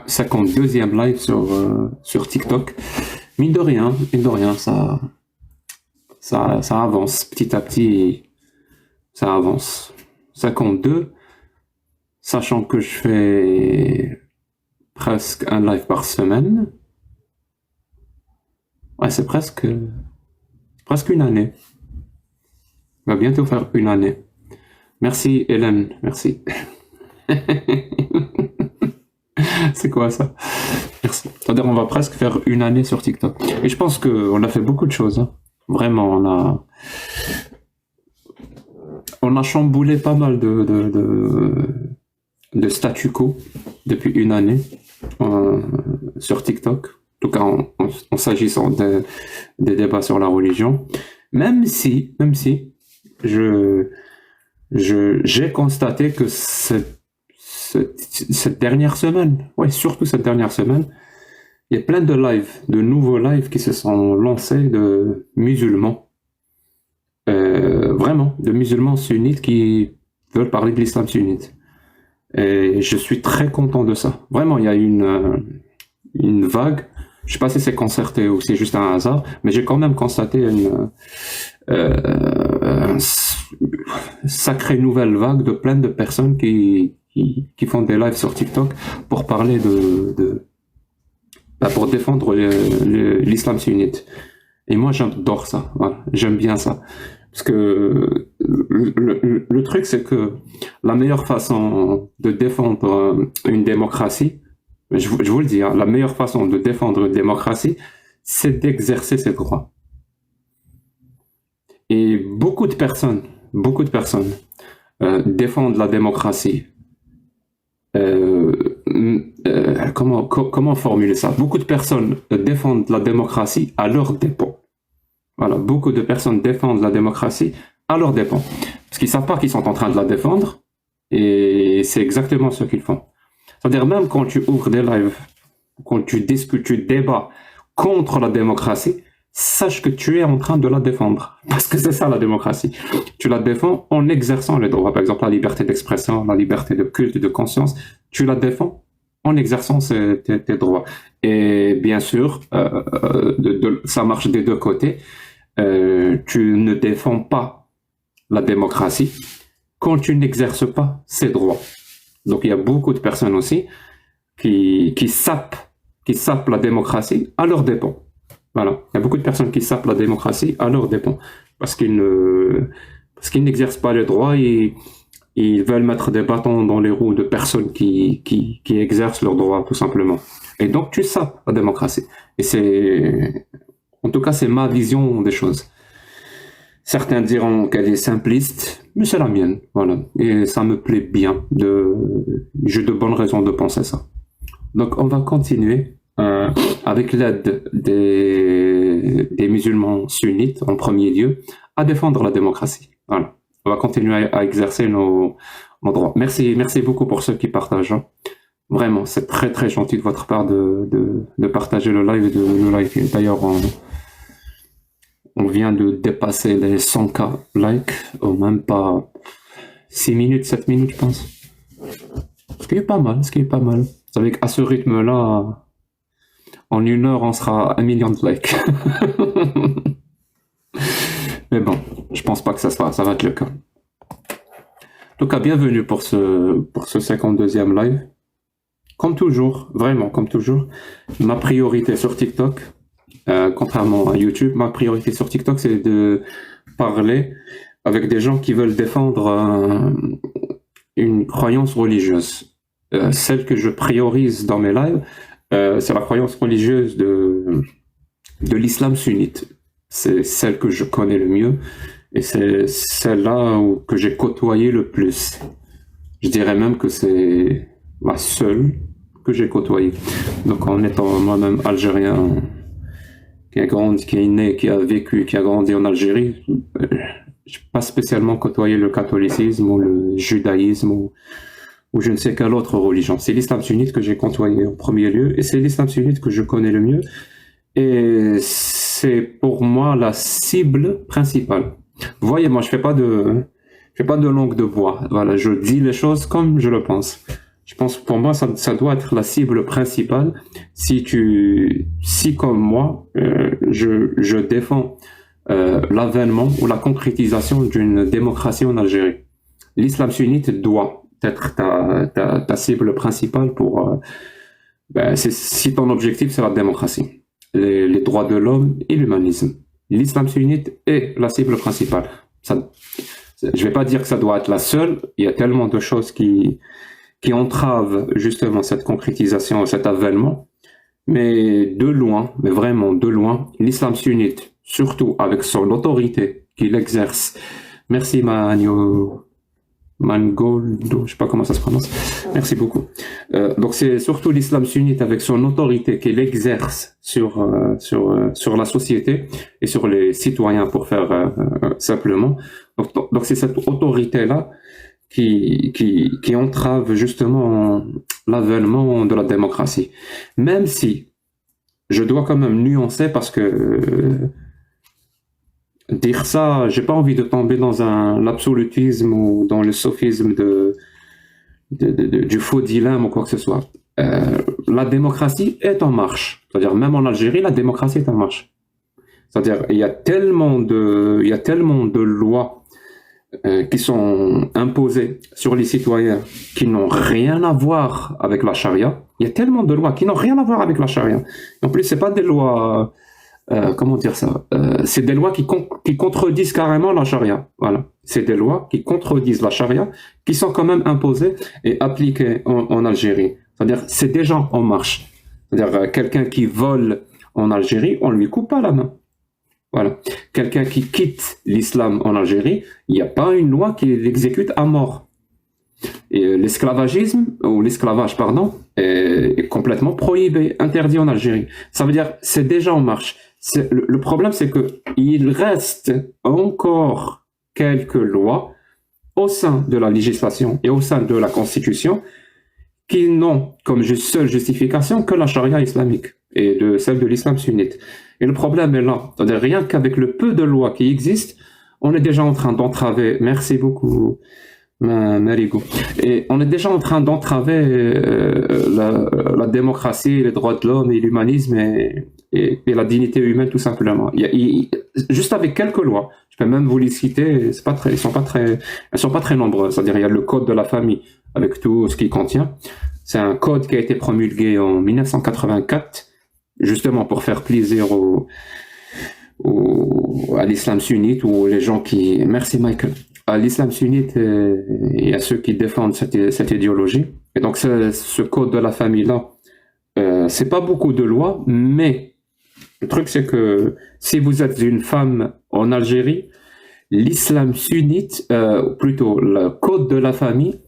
52e live sur TikTok. Mine de rien, ça avance petit à petit, ça avance. 52, sachant que je fais presque un live par semaine. Ouais, c'est presque une année. On va bientôt faire une année. Merci Hélène, merci. C'est quoi ça? Merci. C'est-à-dire on va presque faire une année sur TikTok. Et je pense qu'on a fait beaucoup de choses. Hein. Vraiment, on a chamboulé pas mal de statu quo depuis une année sur TikTok. En tout cas, en s'agissant des débats sur la religion. Même si j'ai constaté que cette dernière semaine, surtout cette dernière semaine, il y a plein de nouveaux lives qui se sont lancés de musulmans. Vraiment, de musulmans sunnites qui veulent parler de l'islam sunnite. Et je suis très content de ça. Vraiment, il y a une vague. Je sais pas si c'est concerté ou si c'est juste un hasard, mais j'ai quand même constaté une sacrée nouvelle vague de plein de personnes qui font des lives sur TikTok pour parler pour défendre l'islam sunnite. Et moi, j'adore ça. Voilà, j'aime bien ça. Parce que le truc, c'est que la meilleure façon de défendre une démocratie, je vous le dis, hein, la meilleure façon de défendre une démocratie, c'est d'exercer ses droits. Et beaucoup de personnes défendent la démocratie. Comment formuler ça? Beaucoup de personnes défendent la démocratie à leurs dépens. Voilà, beaucoup de personnes défendent la démocratie à leurs dépens. Parce qu'ils ne savent pas qu'ils sont en train de la défendre, et c'est exactement ce qu'ils font. C'est-à-dire même quand tu ouvres des lives, quand tu discutes, tu débats contre la démocratie, sache que tu es en train de la défendre. Parce que c'est ça la démocratie. Tu la défends en exerçant les droits. Par exemple, la liberté d'expression, la liberté de culte, de conscience. Tu la défends en exerçant tes droits. Et bien sûr, ça marche des deux côtés. Tu ne défends pas la démocratie quand tu n'exerces pas ses droits. Donc il y a beaucoup de personnes aussi qui sapent la démocratie à leurs dépens. Voilà, il y a beaucoup de personnes qui sapent la démocratie à leurs dépens parce qu'ils n'exercent pas les droits et ils veulent mettre des bâtons dans les roues de personnes qui exercent leurs droits tout simplement. Et donc tu sapes la démocratie. Et en tout cas, c'est ma vision des choses. Certains diront qu'elle est simpliste, mais c'est la mienne, voilà. Et ça me plaît bien. J'ai de bonnes raisons de penser ça. Donc, on va continuer avec l'aide des musulmans sunnites, en premier lieu, à défendre la démocratie. Voilà. On va continuer à exercer nos droits. Merci beaucoup pour ceux qui partagent. Hein. Vraiment, c'est très très gentil de votre part de partager le live et de nous liker. D'ailleurs, on vient de dépasser les 100K likes, même pas 6 minutes, 7 minutes, je pense. Ce qui est pas mal. Vous savez qu'à ce rythme-là, en 1 heure, on sera à 1 million de likes. Mais bon, je pense pas que ça va être le cas. En tout cas, bienvenue pour ce 52e live. Comme toujours, vraiment, comme toujours, ma priorité sur TikTok, contrairement à YouTube, ma priorité sur TikTok, c'est de parler avec des gens qui veulent défendre une croyance religieuse. Celle que je priorise dans mes lives, c'est la croyance religieuse de l'islam sunnite. C'est celle que je connais le mieux et c'est celle-là que j'ai côtoyé le plus. Je dirais même que c'est la seule que j'ai côtoyée. Donc en étant moi-même algérien, qui est né, qui a vécu, qui a grandi en Algérie, je n'ai pas spécialement côtoyé le catholicisme ou le judaïsme ou je ne sais quelle autre religion. C'est l'islam sunnite que j'ai côtoyé en premier lieu et c'est l'islam sunnite que je connais le mieux. Et c'est pour moi la cible principale. Vous voyez, moi je fais pas de langue de bois. Voilà, je dis les choses comme je le pense. Je pense que pour moi, ça doit être la cible principale si comme moi, je défends l'avènement ou la concrétisation d'une démocratie en Algérie. L'islam sunnite doit être ta cible principale si ton objectif c'est la démocratie, les droits de l'homme et l'humanisme. L'islam sunnite est la cible principale. Je ne vais pas dire que ça doit être la seule, il y a tellement de choses qui entravent justement cette concrétisation, cet avènement, mais de loin, mais vraiment de loin, l'islam sunnite, surtout avec son autorité qu'il exerce. Merci Mangoldo, je sais pas comment ça se prononce. Merci beaucoup. Donc c'est surtout l'islam sunnite avec son autorité qu'il exerce sur la société et sur les citoyens, pour faire simplement. Donc c'est cette autorité-là qui entrave justement l'avènement de la démocratie. Même si je dois quand même nuancer, parce que dire ça, j'ai pas envie de tomber dans l'absolutisme ou dans le sophisme du faux dilemme ou quoi que ce soit. La démocratie est en marche. C'est-à-dire, même en Algérie, la démocratie est en marche. C'est-à-dire, il y a tellement de lois qui sont imposées sur les citoyens qui n'ont rien à voir avec la charia. Il y a tellement de lois qui n'ont rien à voir avec la charia. En plus, c'est pas des lois... comment dire ça, c'est des lois qui contredisent carrément la charia. Voilà. C'est des lois qui contredisent la charia, qui sont quand même imposées et appliquées en Algérie. C'est-à-dire, c'est déjà en marche. C'est-à-dire, quelqu'un qui vole en Algérie, on lui coupe pas la main. Voilà. Quelqu'un qui quitte l'islam en Algérie, il n'y a pas une loi qui l'exécute à mort. Et l'esclavage, pardon, est complètement prohibé, interdit en Algérie. Ça veut dire, c'est déjà en marche. Le problème, c'est qu'il reste encore quelques lois au sein de la législation et au sein de la Constitution qui n'ont comme seule justification que la charia islamique et celle de l'islam sunnite. Et le problème est là. C'est-à-dire, rien qu'avec le peu de lois qui existent, on est déjà en train d'entraver. Merci beaucoup, Marigo. Et on est déjà en train d'entraver la démocratie, les droits de l'homme et l'humanisme et la dignité humaine, tout simplement. Juste avec quelques lois, je peux même vous les citer, elles sont pas très nombreuses. C'est-à-dire, il y a le code de la famille avec tout ce qu'il contient. C'est un code qui a été promulgué en 1984, justement pour faire plaisir à l'islam sunnite ou les gens qui... Merci Michael. À l'islam sunnite et à ceux qui défendent cette idéologie. Et donc ce code de la famille-là, c'est pas beaucoup de lois, mais le truc c'est que si vous êtes une femme en Algérie, l'islam sunnite, plutôt le code de la famille,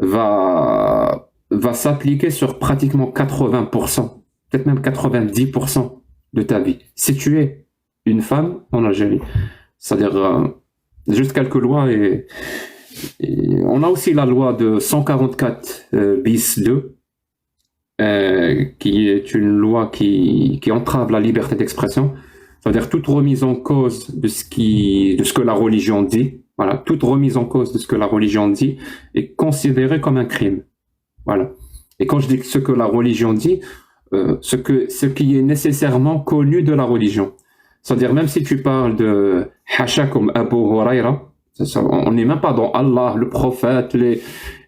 va s'appliquer sur pratiquement 80%, peut-être même 90% de ta vie. Si tu es une femme en Algérie, c'est-à-dire juste quelques lois et on a aussi la loi de 144 bis 2 qui est une loi qui entrave la liberté d'expression, c'est-à-dire toute remise en cause de ce que la religion dit. Voilà, toute remise en cause de ce que la religion dit est considérée comme un crime. Voilà. Et quand je dis ce que la religion dit, ce qui est nécessairement connu de la religion. C'est-à-dire, même si tu parles de Hasha comme Abu Huraira, on n'est même pas dans Allah, le prophète,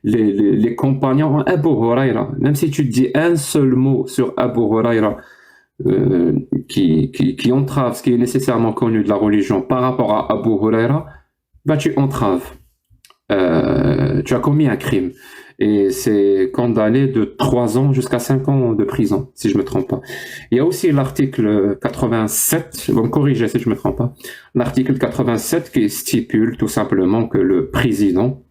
les compagnons, Abu Huraira. Même si tu dis un seul mot sur Abu Huraira, qui entrave ce qui est nécessairement connu de la religion par rapport à Abu Huraira, bah tu entraves. Tu as commis un crime. Et c'est condamné de 3 ans jusqu'à 5 ans de prison, si je me trompe pas. Il y a aussi l'article 87, vous me corrigez si je me trompe pas, l'article 87 qui stipule tout simplement que le président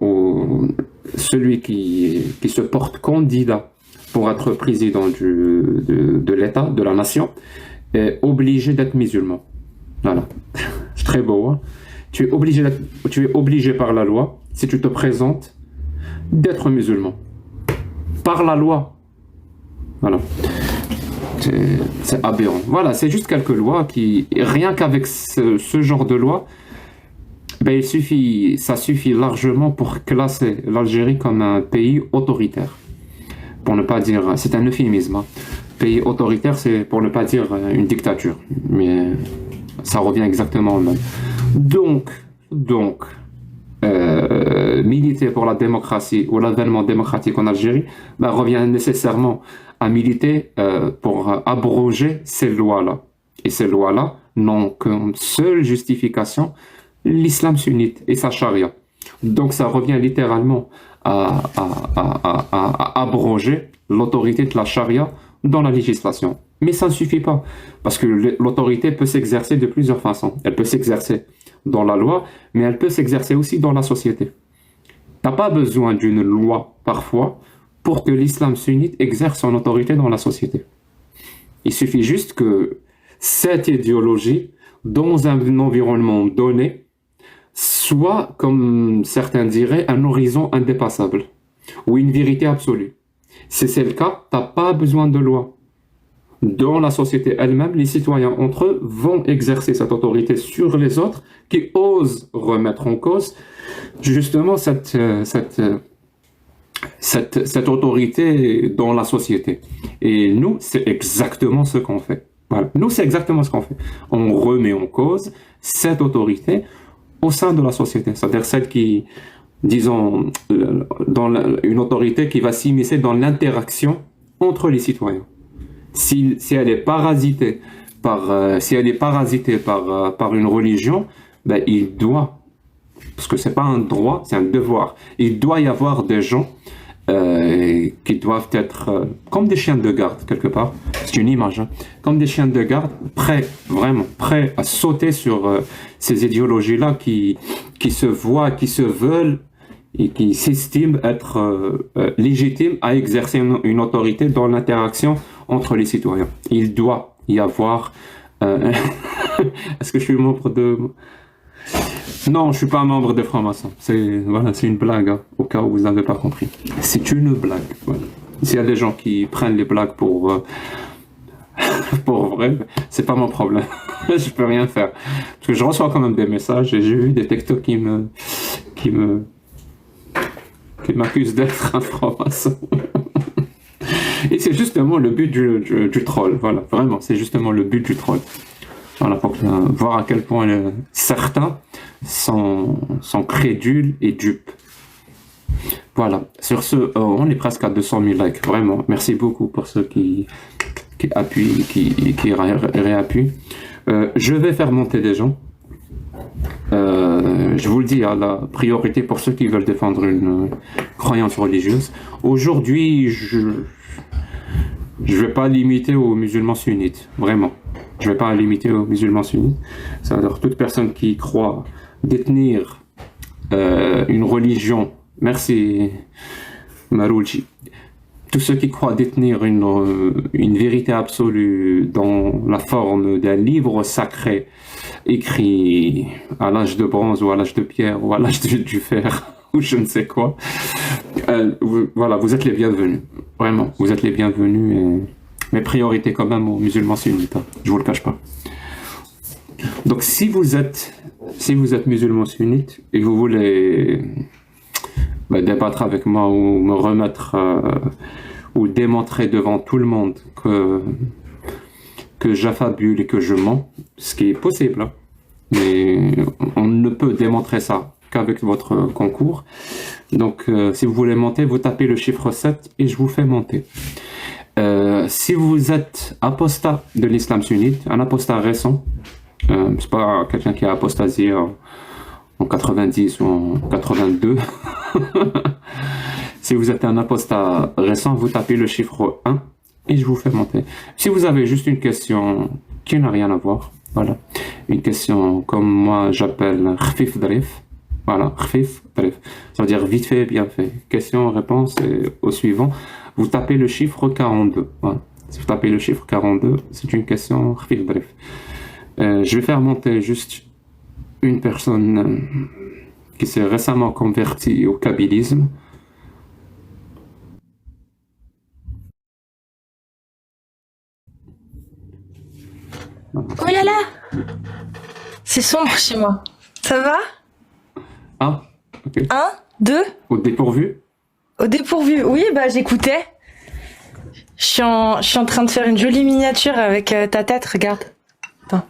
ou celui qui se porte candidat pour être président de l'État, de la nation, est obligé d'être musulman. Voilà. C'est très beau, hein? Tu es obligé par la loi, si tu te présentes, d'être musulman. Par la loi. Voilà. C'est aberrant. Voilà, c'est juste quelques lois qui, rien qu'avec ce genre de loi, Ben, ça suffit largement pour classer l'Algérie comme un pays autoritaire. Pour ne pas dire, c'est un euphémisme, hein. Pays autoritaire, c'est pour ne pas dire une dictature. Mais ça revient exactement au même. Donc, donc, militer pour la démocratie ou l'avènement démocratique en Algérie ben, revient nécessairement à militer pour abroger ces lois-là. Et ces lois-là n'ont comme seule justification l'islam sunnite et sa charia. Donc ça revient littéralement à abroger l'autorité de la charia dans la législation. Mais ça ne suffit pas, parce que l'autorité peut s'exercer de plusieurs façons. Elle peut s'exercer dans la loi, mais elle peut s'exercer aussi dans la société. Tu n'as pas besoin d'une loi, parfois, pour que l'islam sunnite exerce son autorité dans la société. Il suffit juste que cette idéologie, dans un environnement donné, soit, comme certains diraient, un horizon indépassable, ou une vérité absolue. Si c'est le cas, tu n'as pas besoin de loi. Dans la société elle-même, les citoyens entre eux vont exercer cette autorité sur les autres qui osent remettre en cause justement cette autorité dans la société. Et nous, c'est exactement ce qu'on fait. Voilà. Nous, c'est exactement ce qu'on fait. On remet en cause cette autorité au sein de la société. C'est-à-dire celle qui, disons, une autorité qui va s'immiscer dans l'interaction entre les citoyens. Si elle est parasitée par une religion, ben, il doit, parce que c'est pas un droit, c'est un devoir. Il doit y avoir des gens qui doivent être comme des chiens de garde quelque part. C'est une image, hein, comme des chiens de garde, vraiment prêts à sauter sur ces idéologies-là qui se voient, qui se veulent et qui s'estiment être légitimes à exercer une autorité dans l'interaction entre les citoyens. Il doit y avoir... Est-ce que je suis membre de... Non, je suis pas membre des francs-maçons. C'est une blague, hein, au cas où vous n'avez pas compris. C'est une blague. Voilà. S'il y a des gens qui prennent les blagues pour vrai, c'est pas mon problème. Je peux rien faire. Parce que je reçois quand même des messages et j'ai vu des textos qui m'accusent d'être un franc-maçon. Et c'est justement le but du troll. Voilà, vraiment, c'est justement le but du troll. Voilà, pour voir à quel point certains sont crédules et dupes. Voilà, sur ce, on est presque à 200 000 likes, vraiment. Merci beaucoup pour ceux qui appuient, qui réappuient. Je vais faire monter des gens. Je vous le dis, à la priorité pour ceux qui veulent défendre une croyance religieuse. Aujourd'hui, je vais pas limiter aux musulmans sunnites, vraiment. Je vais pas limiter aux musulmans sunnites. C'est-à-dire toute personne qui croit détenir une religion. Merci Marouji. Tous ceux qui croient détenir une vérité absolue dans la forme d'un livre sacré écrit à l'âge de bronze ou à l'âge de pierre ou à l'âge du fer ou je ne sais quoi, voilà, vous êtes les bienvenus. Vraiment, vous êtes les bienvenus et mes priorités quand même aux musulmans sunnites, hein, je vous le cache pas. Donc si vous êtes musulman sunnite et que vous voulez débattre avec moi ou me remettre ou démontrer devant tout le monde que j'affabule et que je mens, ce qui est possible, hein, mais on ne peut démontrer ça qu'avec votre concours. Donc si vous voulez monter, vous tapez le chiffre 7 et je vous fais monter. Si vous êtes apostat de l'islam sunnite, un apostat récent, c'est pas quelqu'un qui a apostasié en 90 ou en 82. Si vous êtes un apostat récent, vous tapez le chiffre 1 et je vous fais monter. Si vous avez juste une question qui n'a rien à voir, voilà, une question comme moi j'appelle khfif drif, voilà, khfif drif, ça veut dire vite fait, bien fait. Question, réponse et au suivant, vous tapez le chiffre 42. Voilà. Si vous tapez le chiffre 42, c'est une question khfif drif. Je vais faire monter juste une personne qui s'est récemment convertie au kabbalisme. Oh là là! C'est sombre chez moi. Ça va? Ah, ok. 1, 2. Au dépourvu? Au dépourvu. Oui, bah j'écoutais. Je suis en train de faire une jolie miniature avec ta tête, regarde. Attends.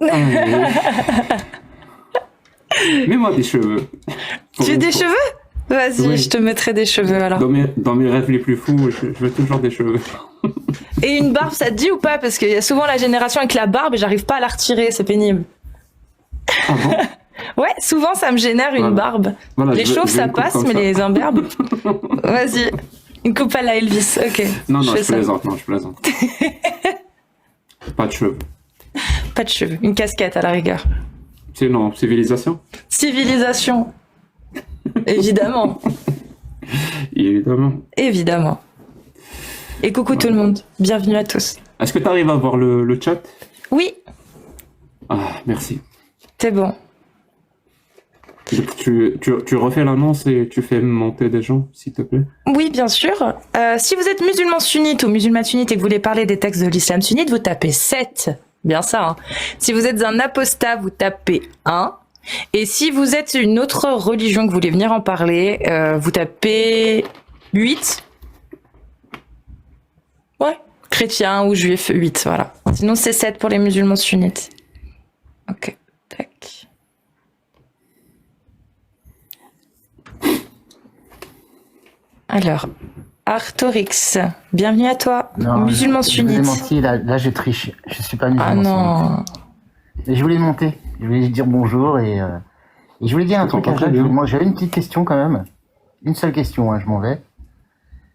Allez. Mets-moi des cheveux. Tu veux des cheveux? Vas-y, Oui. je te mettrai des cheveux alors. Dans mes rêves les plus fous, je veux toujours des cheveux. Et une barbe, ça te dit ou pas? Parce qu'il y a souvent la génération avec la barbe et j'arrive pas à la retirer, c'est pénible. Ah bon? Ouais, souvent ça me génère une Voilà. barbe. Voilà, Les je veux chauves ça une coupe passe, comme mais ça. les imberbes. Vas-y. Une coupe à la Elvis, ok. Non, fais je ça. plaisante, non, je plaisante. Pas de cheveux. Pas de cheveux, une casquette à la rigueur. Sinon, civilisation? Civilisation. Évidemment. Évidemment. Évidemment. Et coucou tout le monde. Bienvenue à tous. Est-ce que tu arrives à voir le chat? Oui, Ah, merci. c'est bon. Tu refais l'annonce et tu fais monter des gens, s'il te plaît? Oui, bien sûr. Si vous êtes musulman sunnite ou musulmane sunnite et que vous voulez parler des textes de l'islam sunnite, vous tapez 7. Bien ça. Hein. Si vous êtes un apostat, vous tapez 1. Et si vous êtes une autre religion que vous voulez venir en parler, vous tapez 8. Ouais. Chrétien ou juif, 8, voilà. Sinon, c'est 7 pour les musulmans sunnites. Ok. Tac. Alors, Artorix, bienvenue à toi, Non, musulman je vous ai sunnite. menti, là je triche. Je suis pas musulman. Ah non. Et je voulais monter. Je voulais dire bonjour et je voulais dire un Je truc à comprends très Jacques. bien. Moi j'avais une petite question quand même. Une seule question, hein, je m'en vais.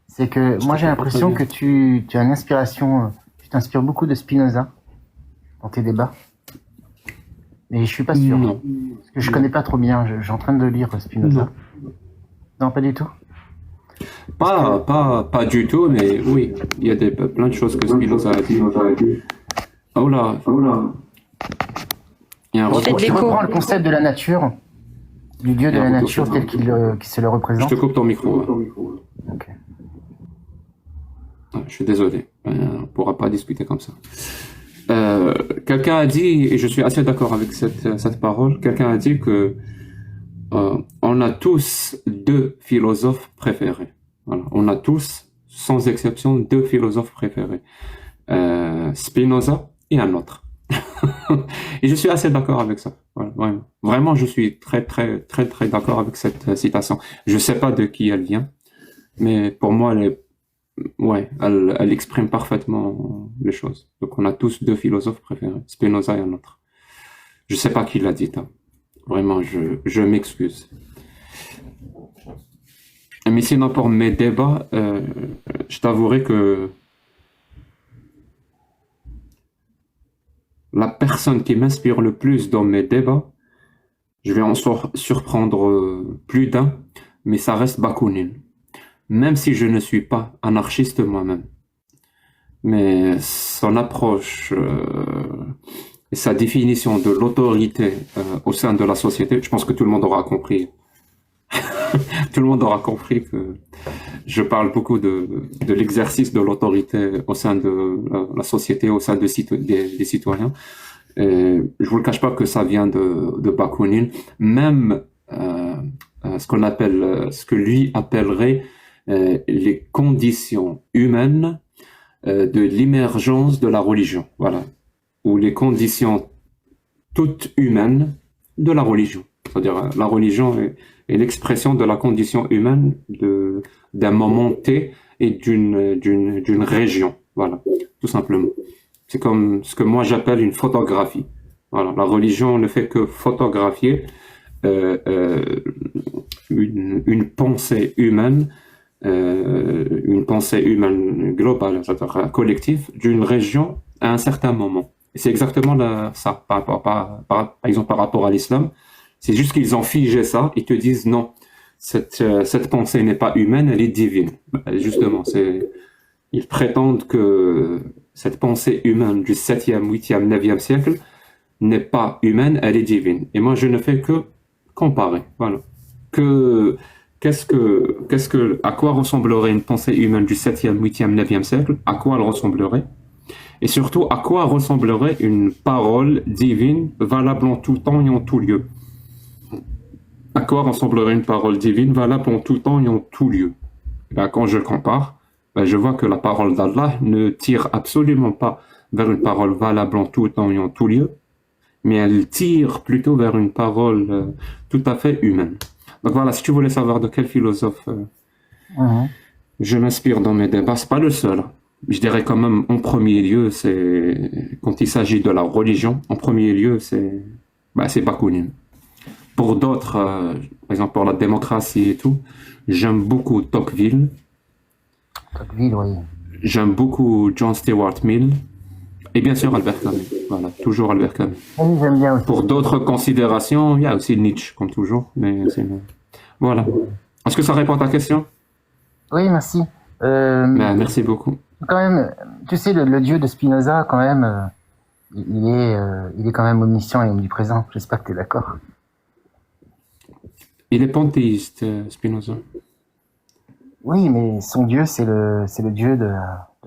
C'est que moi j'ai comprends l'impression très que tu as une inspiration, tu t'inspires beaucoup de Spinoza dans tes débats. Mais je suis pas sûr. Non. Parce que je connais pas trop bien. Je suis en train de lire Spinoza. Non. Non, pas du tout. Pas du tout, mais oui, il y a plein de choses que Spinoza a dit. Oh là, il y a un Faites retour. des Je l'écho. reprends le concept de la nature, du dieu de la nature tel qu'il se le Je représente. te coupe ton micro. Ok. Je suis désolé, on ne pourra pas discuter comme ça. Quelqu'un a dit, et je suis assez d'accord avec cette parole, quelqu'un a dit que on a tous deux philosophes préférés. Voilà. On a tous, sans exception, deux philosophes préférés. Spinoza et un autre. Et je suis assez d'accord avec ça. Voilà, vraiment. Vraiment, je suis très d'accord avec cette citation. Je sais pas de qui elle vient, mais pour moi, elle exprime parfaitement les choses. Donc, on a tous deux philosophes préférés, Spinoza et un autre. Je sais pas qui l'a dit, hein. Vraiment, je m'excuse. Mais sinon, pour mes débats, je t'avouerai que la personne qui m'inspire le plus dans mes débats, je vais en surprendre plus d'un, mais ça reste Bakounine. Même si je ne suis pas anarchiste moi-même. Mais son approche et sa définition de l'autorité au sein de la société, je pense que tout le monde aura compris. Tout le monde aura compris que je parle beaucoup de l'exercice de l'autorité au sein de la société, au sein des citoyens. Et je vous le cache pas que ça vient de Bakounine. Même ce que lui appellerait les conditions humaines de l'émergence de la religion, voilà, ou les conditions toutes humaines de la religion. C'est-à-dire la religion est l'expression de la condition humaine d'un moment T et d'une région, voilà, tout simplement. C'est comme ce que moi j'appelle une photographie. Voilà, la religion ne fait que photographier une pensée humaine. Une pensée humaine globale, c'est-à-dire collective, d'une région à un certain moment. Et c'est exactement ça, par exemple par rapport à l'islam. C'est juste qu'ils ont figé ça, ils te disent non, cette pensée n'est pas humaine, elle est divine. Justement, ils prétendent que cette pensée humaine du 7e, 8e, 9e siècle n'est pas humaine, elle est divine. Et moi, je ne fais que comparer. Voilà. À quoi ressemblerait une pensée humaine du 7e, 8e, 9e siècle? À quoi elle ressemblerait? Et surtout, à quoi ressemblerait une parole divine valable en tout temps et en tout lieu? À quoi ressemblerait une parole divine valable en tout temps et en tout lieu? Ben, quand je compare, ben, je vois que la parole d'Allah ne tire absolument pas vers une parole valable en tout temps et en tout lieu, mais elle tire plutôt vers une parole tout à fait humaine. Donc voilà, si tu voulais savoir de quel philosophe je m'inspire dans mes débats, c'est pas le seul. Je dirais quand même en premier lieu, c'est quand il s'agit de la religion, en premier lieu, c'est Bakounine. Pour d'autres, par exemple pour la démocratie et tout, j'aime beaucoup Tocqueville. Tocqueville, oui. J'aime beaucoup John Stuart Mill. Et bien sûr Albert Camus. Voilà, toujours Albert Camus. Oui, j'aime bien aussi. Pour d'autres considérations, il y a aussi Nietzsche, comme toujours. Mais c'est... Voilà. Est-ce que ça répond à ta question? Oui, merci. Merci beaucoup. Quand même, tu sais, le dieu de Spinoza, quand même, il est quand même omniscient et omniprésent. J'espère que tu es d'accord. Il est panthéiste, Spinoza. Oui, mais son dieu, c'est le dieu de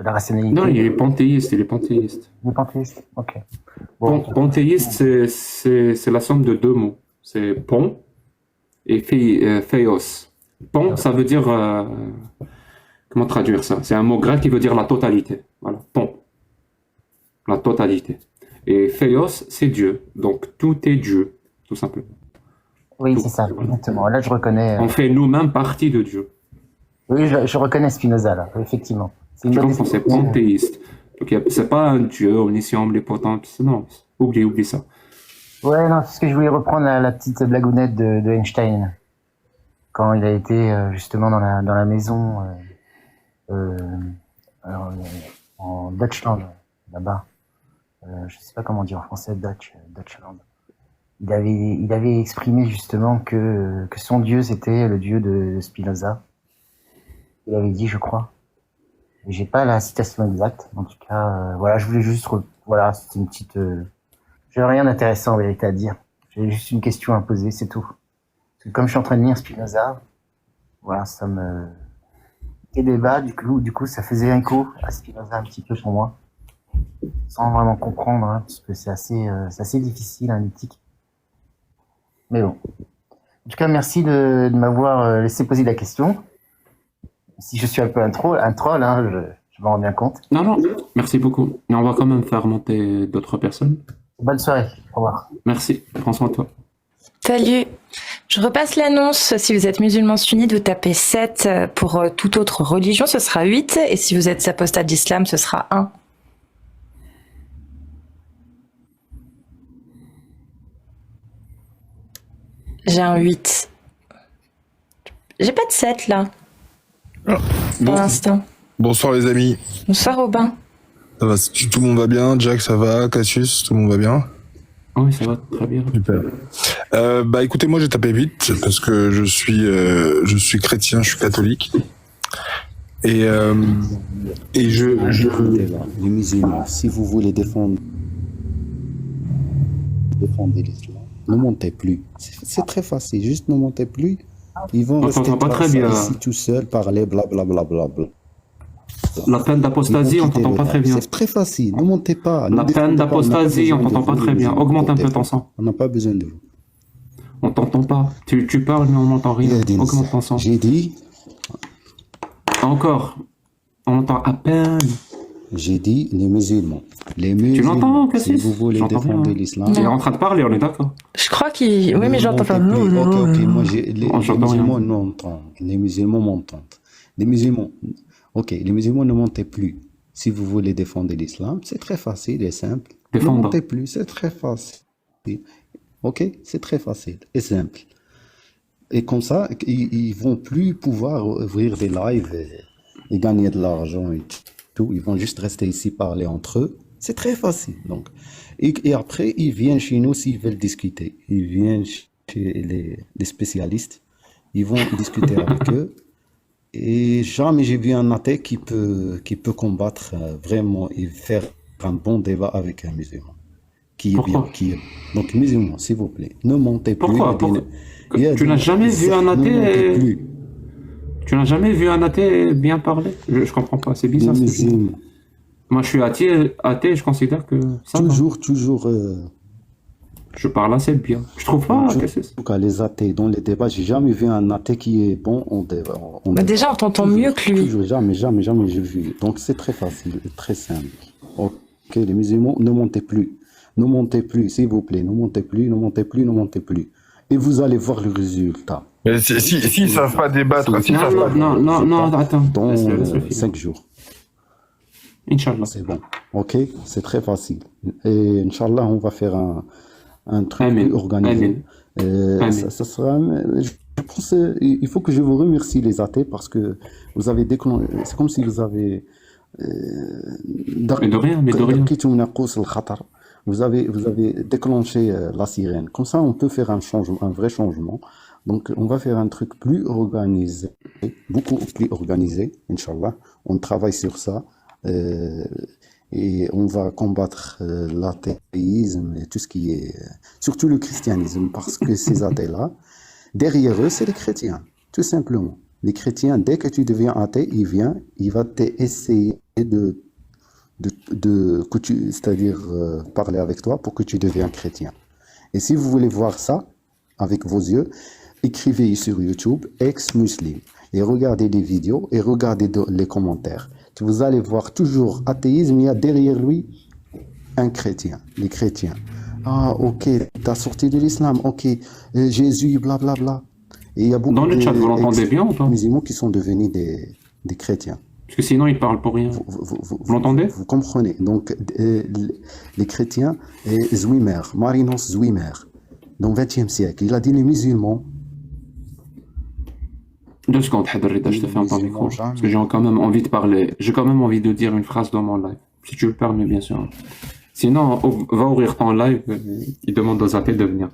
la rationalité. Non, il est panthéiste, il est panthéiste. Il est panthéiste, ok. Bon, Panthéiste, c'est la somme de deux mots. C'est pon et théos. Pon, ça veut dire... comment traduire ça? C'est un mot grec qui veut dire la totalité. Voilà, pon. La totalité. Et théos, c'est Dieu. Donc tout est Dieu, tout simplement. oui, c'est ça, exactement. Là, je reconnais. On fait nous-mêmes partie de Dieu. Oui, je reconnais Spinoza, là, effectivement. C'est une Je bonne comprends, c'est description. panthéiste. Donc c'est pas un Dieu omniscient, omnipotent. Non, oublie ça. Ouais, non, c'est ce que je voulais reprendre la petite blagounette de Einstein. Quand il a été justement dans la maison en Deutschland, là-bas. Je sais pas comment dire en français, Deutschland. Il avait exprimé justement que son dieu, c'était le dieu de Spinoza. Il avait dit, je crois. J'ai pas la citation exacte. En tout cas, voilà, je voulais juste... Voilà, c'était une petite... J'ai rien d'intéressant en vérité à dire. J'ai juste une question à poser, c'est tout. Parce que comme je suis en train de lire Spinoza, voilà, ça me... Et débat, du coup, ça faisait écho à Spinoza un petit peu pour moi. Sans vraiment comprendre, hein, parce que c'est assez difficile, hein, l'éthique. Mais bon. En tout cas, merci de m'avoir laissé poser la question. Si je suis un peu un troll, hein, je m'en rends bien compte. Non, merci beaucoup. Mais on va quand même faire monter d'autres personnes. Bonne soirée, au revoir. Merci, prends soin de toi. Salut. Je repasse l'annonce. Si vous êtes musulman sunnite, vous tapez 7. Pour toute autre religion, ce sera 8. Et si vous êtes apostat d'islam, ce sera 1. J'ai un 8. J'ai pas de 7 là, pour l'instant. Bonsoir les amis. Bonsoir Robin. Ça va, tout le monde va bien? Jack, ça va? Cassius, tout le monde va bien? Oui, ça va très bien. Super. Bah écoutez, moi j'ai tapé 8 parce que je suis chrétien, je suis catholique. Et Les musulmans, si vous voulez défendre l'islam, ne montez plus. C'est très facile, juste ne montez plus. Ils vont On rester t'entend pas très bien. ici tout seuls, parler, blablabla. La peine d'apostasie, on t'entend pas très bien. C'est très facile, ne montez pas. La peine d'apostasie, on t'entend pas très bien. Augmente un peu ton son. On n'a pas besoin de vous. On t'entend pas. Tu parles, mais on n'entend rien. Augmente ton son. J'ai dit, Encore. On entend à peine. les musulmans. Les Tu musulmans, l'entends, si Cassis? vous voulez J'entends défendre rien. l'islam, Il est en train de parler, on est d'accord. Je crois qu'il... Oui, mais ne j'entends pas. montez plus. Ok, moi, les J'entends rien. musulmans m'entendent. Les musulmans m'entendent. Les musulmans ne montez plus. Si vous voulez défendre l'islam, c'est très facile et simple. Défendre. Ne montez plus, c'est très facile. Ok, c'est très facile et simple. Et comme ça, ils vont plus pouvoir ouvrir des lives et gagner de l'argent et tout. Ils vont juste rester ici parler entre eux. C'est très facile. Donc, et après, ils viennent chez nous s'ils veulent discuter. Ils viennent chez les spécialistes. Ils vont discuter avec eux. Et jamais j'ai vu un athée qui peut combattre vraiment et faire un bon débat avec un musulman. Qui est bien, Donc, musulman, s'il vous plaît, ne montez plus. Pourquoi? Tu n'as jamais vu un athée... Tu n'as jamais vu un athée bien parler? Je comprends pas, c'est bizarre. Les musulmans, Moi, je suis athée, je considère que ça va. Toujours, Je parle assez bien. Je trouve pas, toujours, qu'est-ce que c'est? en tout cas, les athées, dans les débats, j'ai jamais vu un athée qui est bon en débat. Bah déjà, on t'entend mieux que lui. Toujours, jamais j'ai vu. Donc c'est très facile, très simple. Ok, les musulmans, ne montez plus. Ne montez plus, s'il vous plaît. Ne montez plus, ne montez plus, ne montez plus. Et vous allez voir le résultat. Mais si ils savent pas débattre, s'ils savent pas. Non, attends. Dans Laisse-le finir. 5 jours. Inch'Allah. C'est bon. Ok, c'est très facile. Et Inch'Allah, on va faire un truc Amen. plus organisé. Amen. Ça sera. Je pense, il faut que je vous remercie les athées parce que vous avez déclenché. C'est comme si vous avez. Mais de rien, mais de rien. Vous avez déclenché la sirène. Comme ça, on peut faire un changement, un vrai changement. Donc, on va faire un truc plus organisé, beaucoup plus organisé, Inch'Allah. On travaille sur ça. Et on va combattre l'athéisme et tout ce qui est, surtout le christianisme, parce que ces athées-là, derrière eux, c'est les chrétiens, tout simplement. Les chrétiens, dès que tu deviens athée, il va essayer c'est-à-dire parler avec toi pour que tu deviennes chrétien. Et si vous voulez voir ça avec vos yeux, écrivez sur YouTube ex-muslim et regardez les vidéos et regardez les commentaires. Vous allez voir toujours athéisme, il y a derrière lui un chrétien, les chrétiens. Ah, ok, t'as sorti de l'islam, ok, Jésus, blablabla. Et il y a beaucoup Dans le chat, vous l'entendez bien ou pas? musulmans qui sont devenus des chrétiens. Parce que sinon, il parle pour rien. Vous l'entendez? Vous comprenez. Donc, les chrétiens, Zwimmer, Marinos Zwimmer, dans le XXe siècle, il a dit les musulmans. 2 secondes, Hadarida, je te ferme ton micro. Parce que j'ai quand même envie de parler. J'ai quand même envie de dire une phrase dans mon live. Si tu le permets, bien sûr. Sinon, va ouvrir ton live. Il demande aux athées de venir.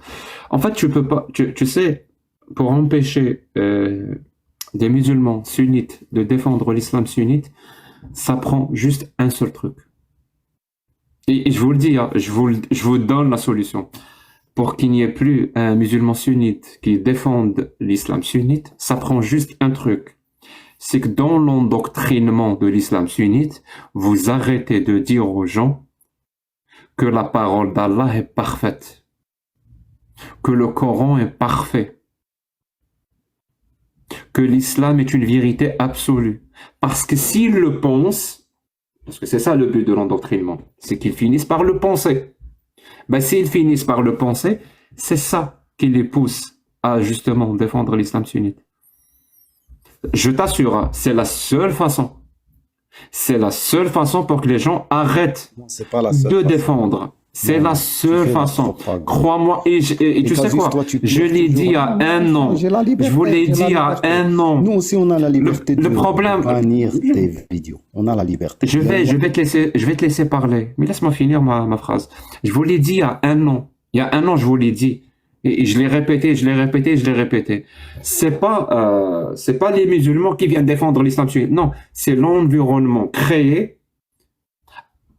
En fait, tu peux pas. Tu sais, pour empêcher des musulmans sunnites de défendre l'islam sunnite, ça prend juste un seul truc. Et je vous le dis, hein, je vous donne la solution. Pour qu'il n'y ait plus un musulman sunnite qui défende l'islam sunnite, ça prend juste un truc. C'est que dans l'endoctrinement de l'islam sunnite, vous arrêtez de dire aux gens que la parole d'Allah est parfaite, que le Coran est parfait, que l'islam est une vérité absolue. Parce que s'ils le pensent, parce que c'est ça le but de l'endoctrinement, c'est qu'ils finissent par le penser. Ben, s'ils finissent par le penser, c'est ça qui les pousse à justement défendre l'islam sunnite. Je t'assure, hein, c'est la seule façon. C'est la seule façon pour que les gens arrêtent C'est pas la seule de façon. défendre. C'est Non, la tu seule fais la façon. propagande. Crois-moi, et tu sais Casus, quoi? toi, tu Je trouves l'ai toujours- dit à un an. J'ai la liberté, Je vous l'ai j'ai la dit à liberté. un an. Nous aussi, on a la liberté Le de problème- bannir tes vidéos. On a la liberté. Je vais te laisser parler. Mais laisse-moi finir ma phrase. Je vous l'ai dit il y a un an. Il y a un an, je vous l'ai dit. Et je l'ai répété. C'est pas les musulmans qui viennent défendre l'islam sunnite. Non, c'est l'environnement créé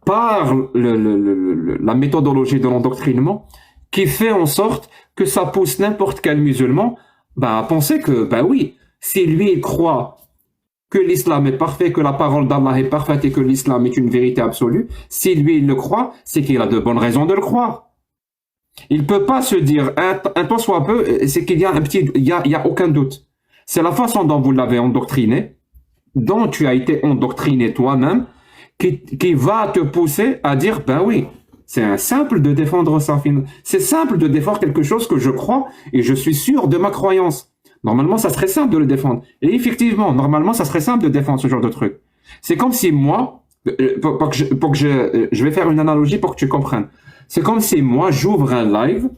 par la méthodologie de l'endoctrinement qui fait en sorte que ça pousse n'importe quel musulman à penser que, oui, si lui il croit que l'islam est parfait, que la parole d'Allah est parfaite et que l'islam est une vérité absolue, si lui il le croit, c'est qu'il a de bonnes raisons de le croire. Il peut pas se dire un tant soit peu, c'est qu'il y a il y a aucun doute. C'est la façon dont vous l'avez endoctriné, dont tu as été endoctriné toi-même, qui va te pousser à dire, oui, c'est simple de défendre ça. C'est simple de défendre quelque chose que je crois et je suis sûr de ma croyance. Normalement, ça serait simple de le défendre. Et effectivement, normalement, ça serait simple de défendre ce genre de truc. C'est comme si moi, je vais faire une analogie pour que tu comprennes. C'est comme si moi, j'ouvre un live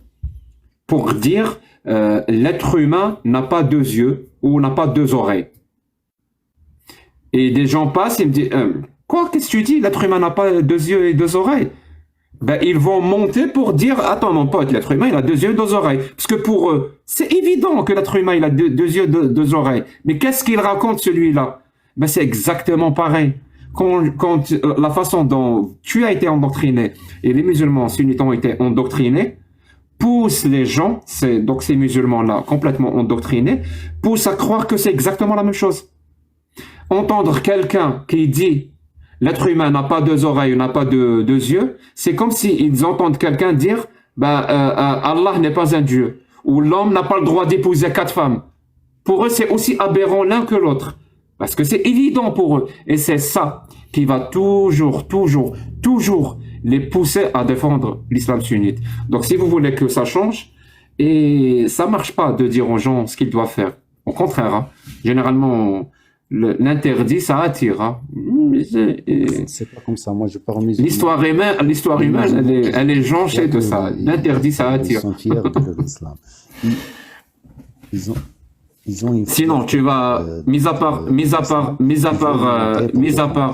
pour dire l'être humain n'a pas 2 yeux ou n'a pas 2 oreilles. Et des gens passent et me disent quoi, qu'est-ce que tu dis? L'être humain n'a pas 2 yeux et 2 oreilles. Ils vont monter pour dire attends mon pote, l'être humain il a 2 yeux et 2 oreilles. Parce que pour eux, c'est évident que l'être humain il a 2 yeux et 2 oreilles. Mais qu'est-ce qu'il raconte celui-là? C'est exactement pareil. Quand la façon dont tu as été endoctriné et les musulmans sunnites ont été endoctrinés pousse les gens, donc ces musulmans-là complètement endoctrinés, pousse à croire que c'est exactement la même chose. Entendre quelqu'un qui dit l'être humain n'a pas deux oreilles, n'a pas deux yeux, c'est comme s'ils entendent quelqu'un dire Allah n'est pas un Dieu, ou l'homme n'a pas le droit d'épouser 4 femmes. Pour eux, c'est aussi aberrant l'un que l'autre. Parce que c'est évident pour eux. Et c'est ça qui va toujours les pousser à défendre l'islam sunnite. Donc si vous voulez que ça change, et ça marche pas de dire aux gens ce qu'ils doivent faire. Au contraire, hein, généralement, l'interdit, ça attire. Hein. C'est pas comme ça. Moi, je parle musulman. L'histoire humaine, elle est jonchée de ça. L'interdit, ça attire. Ils sont fiers de leur islam. Ils ont une Sinon, tu vas, mis à part,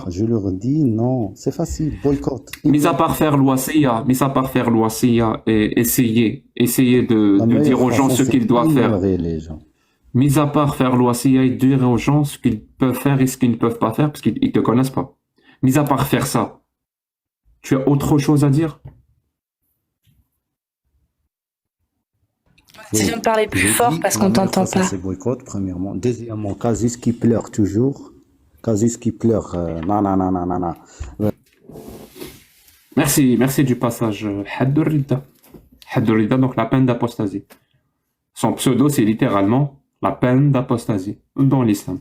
je leur dis non, c'est facile, boycott. Mis à part faire l'ouassiya et essayer de dire aux gens ce qu'ils doivent faire. Mis à part faire l'ouassiya et dire aux gens ce qu'ils peuvent faire et ce qu'ils ne peuvent pas faire parce qu'ils te connaissent pas. Mis à part faire ça, tu as autre chose à dire? Si je me parlais plus fort parce qu'on t'entend pas. C'est boycott, premièrement. Deuxièmement, Kazis qui pleure toujours. Kazis qui pleure. Merci du passage. Haddurida, donc la peine d'apostasie. Son pseudo, c'est littéralement la peine d'apostasie dans l'islam.